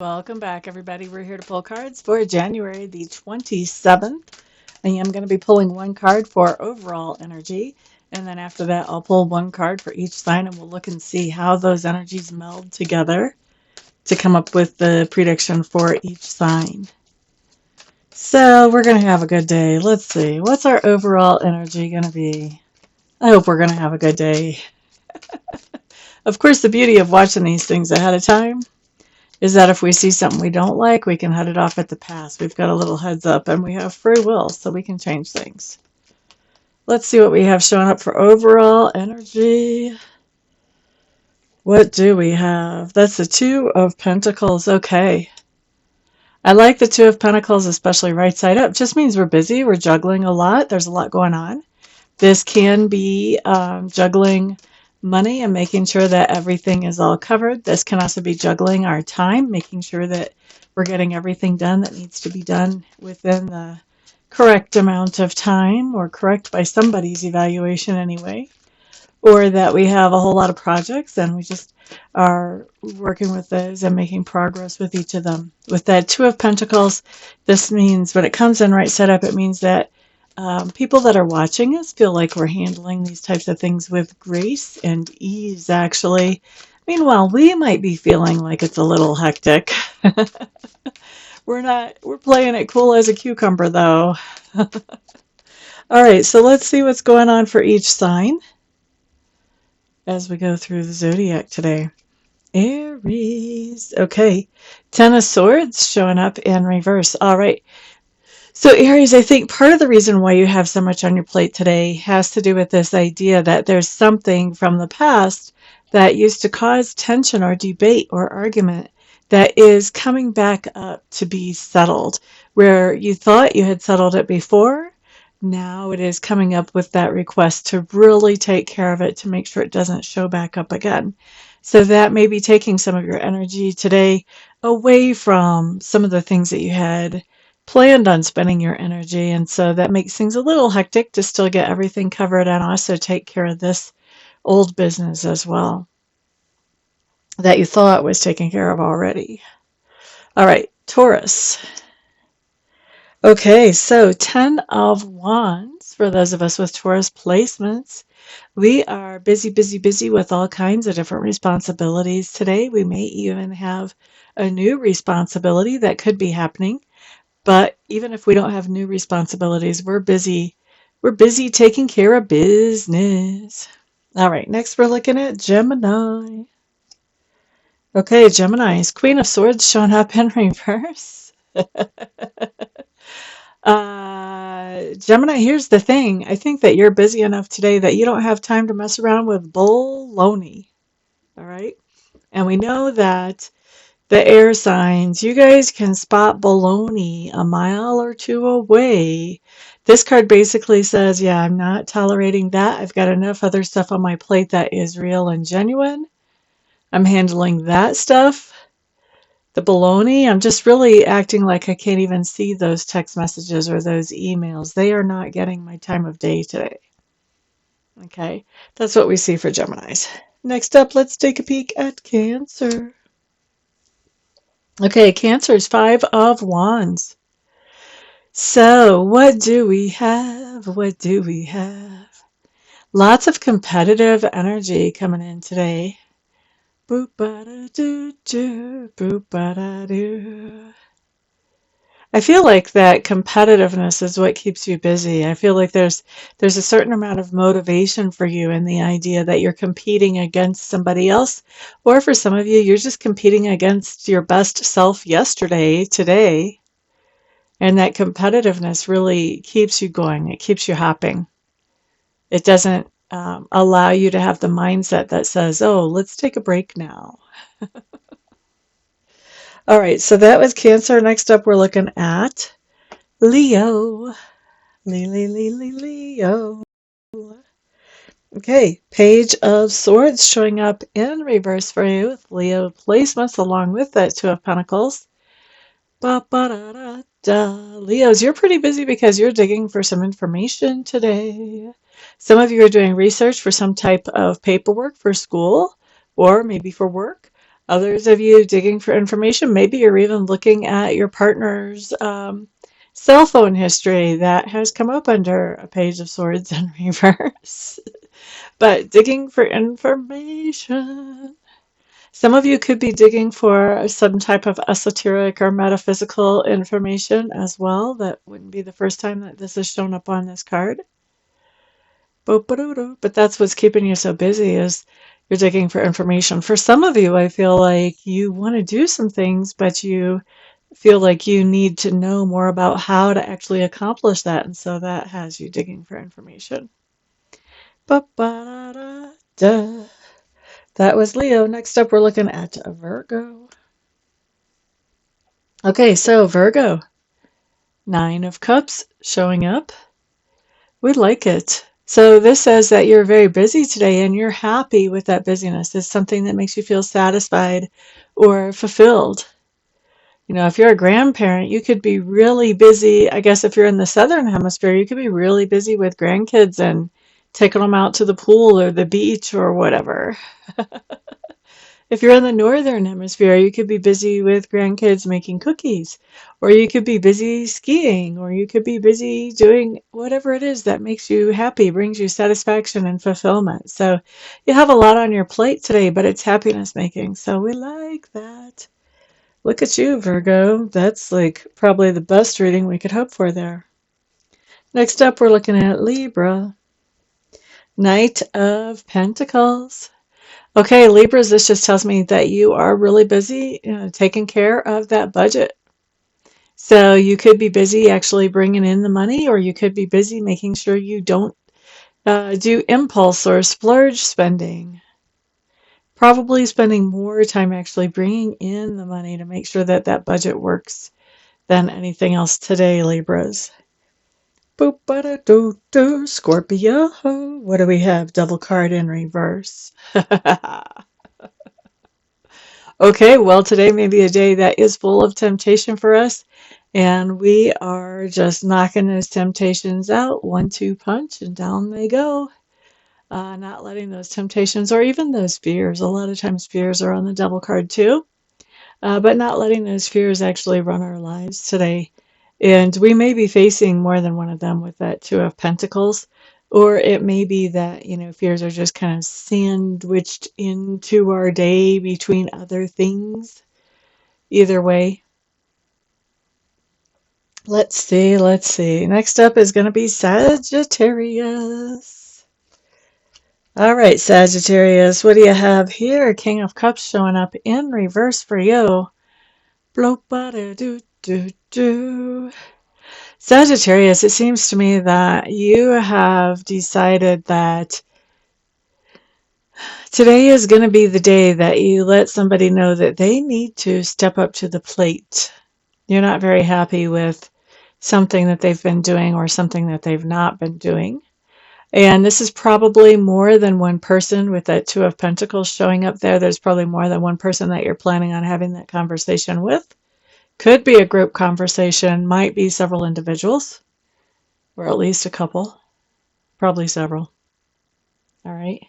Welcome back, everybody. We're here to pull cards for January the 27th. I am going to be pulling one card for overall energy, and then after that, I'll pull one card for each sign, and we'll look and see how those energies meld together to come up with the prediction for each sign. So, we're going to have a good day. Let's see. What's our overall energy going to be? I hope we're going to have a good day. Of course, the beauty of watching these things ahead of time is that if we see something we don't like, we can head it off at the pass. We've got a little heads up and we have free will, so we can change things. Let's see what we have showing up for overall energy. What do we have? That's the Two of Pentacles. Okay. I like the Two of Pentacles, especially right side up. Just means we're busy. We're juggling a lot. There's a lot going on. This can be juggling money and making sure that everything is all covered. This can also be juggling our time, making sure that we're getting everything done that needs to be done within the correct amount of time, or correct by somebody's evaluation anyway, or that we have a whole lot of projects and we just are working with those and making progress with each of them. With that Two of Pentacles, this means when it comes in right side up, it means that people that are watching us feel like we're handling these types of things with grace and ease, actually. Meanwhile, we might be feeling like it's a little hectic. We're playing it cool as a cucumber, though. All right, so let's see what's going on for each sign as we go through the zodiac today. Aries. Okay, Ten of Swords showing up in reverse. All right. So Aries, I think part of the reason why you have so much on your plate today has to do with this idea that there's something from the past that used to cause tension or debate or argument that is coming back up to be settled. Where you thought you had settled it before, now it is coming up with that request to really take care of it, to make sure it doesn't show back up again. So that may be taking some of your energy today away from some of the things that you had planned on spending your energy, and so that makes things a little hectic to still get everything covered and also take care of this old business as well that you thought was taken care of already. All right, Taurus. Okay, so 10 of Wands for those of us with Taurus placements. We are busy, busy, busy with all kinds of different responsibilities today. We may even have a new responsibility that could be happening. But even if we don't have new responsibilities, we're busy. We're busy taking care of business. All right, next we're looking at Gemini. Okay, Gemini's Queen of Swords showing up in reverse. Gemini, here's the thing. I think that you're busy enough today that you don't have time to mess around with baloney. All right? And we know that the air signs, you guys can spot baloney a mile or two away. This card basically says, yeah, I'm not tolerating that. I've got enough other stuff on my plate that is real and genuine. I'm handling that stuff. The baloney, I'm just really acting like I can't even see those text messages or those emails. They are not getting my time of day today. Okay, that's what we see for Geminis. Next up, let's take a peek at Cancer. Okay, Cancer's Five of Wands. So, what do we have? What do we have? Lots of competitive energy coming in today. Boop-ba-da-doo-doo, boop-ba-da-doo. I feel like that competitiveness is what keeps you busy. I feel like there's a certain amount of motivation for you in the idea that you're competing against somebody else, or for some of you, you're just competing against your best self yesterday, today, and that competitiveness really keeps you going. It keeps you hopping. It doesn't allow you to have the mindset that says, oh, let's take a break now. All right, so that was Cancer. Next up, we're looking at Leo. Leo. Okay, Page of Swords showing up in reverse for you with Leo placements along with that Two of Pentacles. Ba-ba-da-da-da. Leos, you're pretty busy because you're digging for some information today. Some of you are doing research for some type of paperwork for school or maybe for work. Others of you digging for information. Maybe you're even looking at your partner's cell phone history that has come up under a Page of Swords in reverse. But digging for information. Some of you could be digging for some type of esoteric or metaphysical information as well. That wouldn't be the first time that this has shown up on this card. But that's what's keeping you so busy, is you're digging for information. For some of you, I feel like you want to do some things, but you feel like you need to know more about how to actually accomplish that. And so that has you digging for information. Ba-ba-da-da. That was Leo. Next up, we're looking at Virgo. Okay, so Virgo, Nine of Cups showing up. We like it. So this says that you're very busy today and you're happy with that busyness. It's something that makes you feel satisfied or fulfilled. You know, if you're a grandparent, you could be really busy. I guess if you're in the southern hemisphere, you could be really busy with grandkids and taking them out to the pool or the beach or whatever. If you're in the northern hemisphere, you could be busy with grandkids making cookies, or you could be busy skiing, or you could be busy doing whatever it is that makes you happy, brings you satisfaction and fulfillment. So you have a lot on your plate today, but it's happiness making. So we like that. Look at you, Virgo. That's like probably the best reading we could hope for there. Next up, we're looking at Libra. Knight of Pentacles. Okay, Libras, this just tells me that you are really busy taking care of that budget. So you could be busy actually bringing in the money, or you could be busy making sure you don't do impulse or splurge spending. Probably spending more time actually bringing in the money to make sure that that budget works than anything else today, Libras. Boop, ba-da-doo, doo, Scorpio. What do we have? Double card in reverse. Okay, well, today may be a day that is full of temptation for us, and we are just knocking those temptations out. 1-2 punch, and down they go. Not letting those temptations or even those fears. A lot of times fears are on the double card too, but not letting those fears actually run our lives today. And we may be facing more than one of them with that Two of Pentacles. Or it may be that, fears are just kind of sandwiched into our day between other things. Either way. Let's see. Next up is going to be Sagittarius. All right, Sagittarius, what do you have here? King of Cups showing up in reverse for you. Bloop-ba-da-doo-doo-doo. Sagittarius, it seems to me that you have decided that today is going to be the day that you let somebody know that they need to step up to the plate. You're not very happy with something that they've been doing or something that they've not been doing. And this is probably more than one person with that Two of Pentacles showing up there. There's probably more than one person that you're planning on having that conversation with. Could be a group conversation, might be several individuals, or at least a couple, probably several. All right.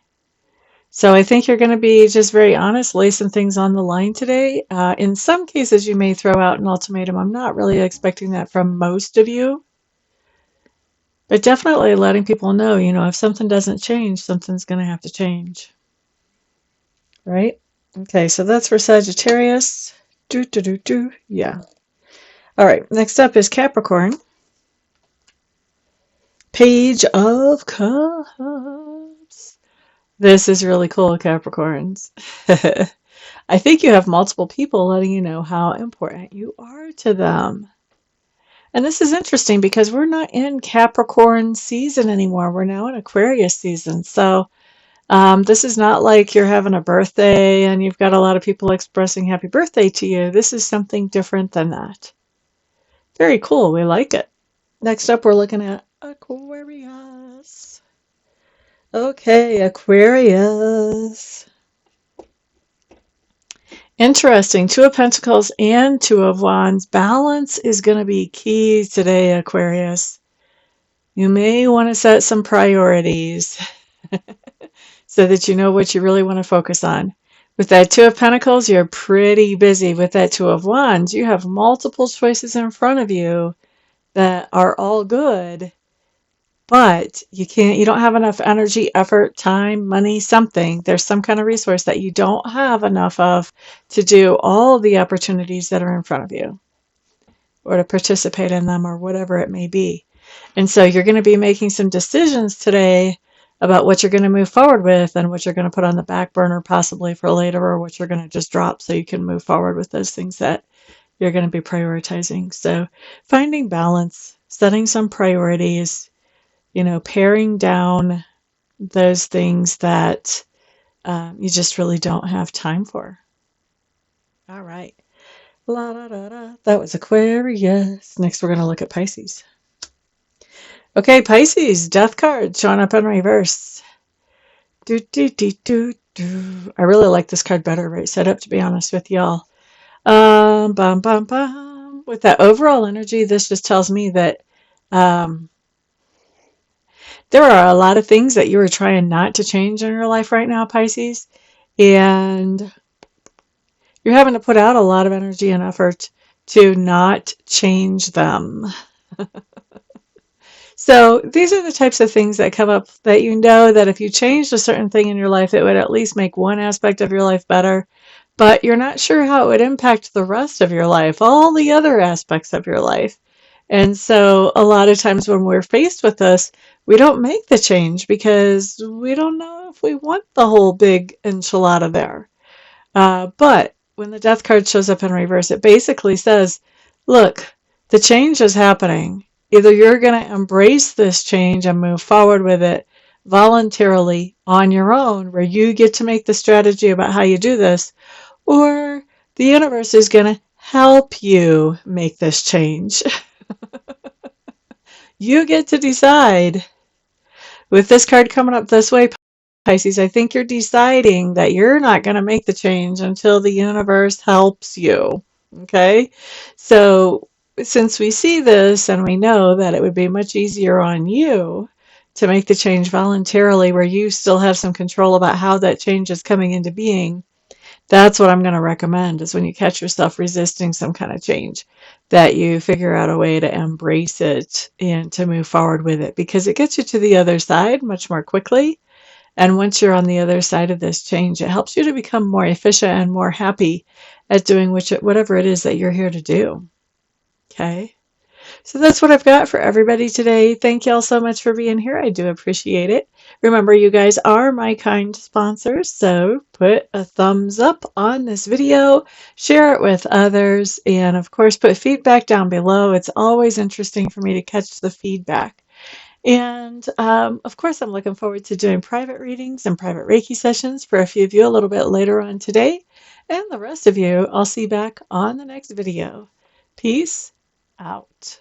So I think you're going to be just very honest, lay some things on the line today. In some cases, you may throw out an ultimatum. I'm not really expecting that from most of you. But definitely letting people know, if something doesn't change, something's going to have to change. Right? Okay, so that's for Sagittarius. Yeah. All right, next up is Capricorn. Page of Cups. This is really cool, Capricorns. I think you have multiple people letting you know how important you are to them. And this is interesting because we're not in Capricorn season anymore. We're now in Aquarius season. So this is not like you're having a birthday and you've got a lot of people expressing happy birthday to you. This is something different than that. Very cool. We like it. Next up, we're looking at Aquarius. Okay, Aquarius. Interesting. Two of Pentacles and Two of Wands. Balance is going to be key today, Aquarius. You may want to set some priorities so that you know what you really want to focus on. With that Two of Pentacles, you're pretty busy. With that Two of Wands, you have multiple choices in front of you that are all good, but you don't have enough energy, effort, time, money, something. There's some kind of resource that you don't have enough of to do all the opportunities that are in front of you or to participate in them or whatever it may be. And so you're going to be making some decisions today about what you're going to move forward with and what you're going to put on the back burner possibly for later, or what you're going to just drop so you can move forward with those things that you're going to be prioritizing. So finding balance, setting some priorities, paring down those things that you just really don't have time for. All right. La, da, da, da. That was Aquarius. Next, we're going to look at Pisces. Okay, Pisces, Death card showing up in reverse. Do, do, do, do, do. I really like this card better right side up, to be honest with y'all. Bum, bum, bum. With that overall energy, this just tells me that there are a lot of things that you are trying not to change in your life right now, Pisces, and you're having to put out a lot of energy and effort to not change them. So these are the types of things that come up that you know that if you changed a certain thing in your life, it would at least make one aspect of your life better, but you're not sure how it would impact the rest of your life, all the other aspects of your life. And so a lot of times when we're faced with this, we don't make the change because we don't know if we want the whole big enchilada there. But when the death card shows up in reverse, it basically says, look, the change is happening. Either you're going to embrace this change and move forward with it voluntarily on your own, where you get to make the strategy about how you do this, or the universe is going to help you make this change. You get to decide. With this card coming up this way, Pisces, I think you're deciding that you're not going to make the change until the universe helps you. Okay? So, since we see this and we know that it would be much easier on you to make the change voluntarily, where you still have some control about how that change is coming into being, that's what I'm going to recommend, is when you catch yourself resisting some kind of change, that you figure out a way to embrace it and to move forward with it, because it gets you to the other side much more quickly. And once you're on the other side of this change, it helps you to become more efficient and more happy at doing whatever it is that you're here to do. Okay? So that's what I've got for everybody today. Thank you all so much for being here. I do appreciate it. Remember, you guys are my kind sponsors, so put a thumbs up on this video, share it with others, and of course, put feedback down below. It's always interesting for me to catch the feedback. And of course, I'm looking forward to doing private readings and private Reiki sessions for a few of you a little bit later on today. And the rest of you, I'll see back on the next video. Peace out.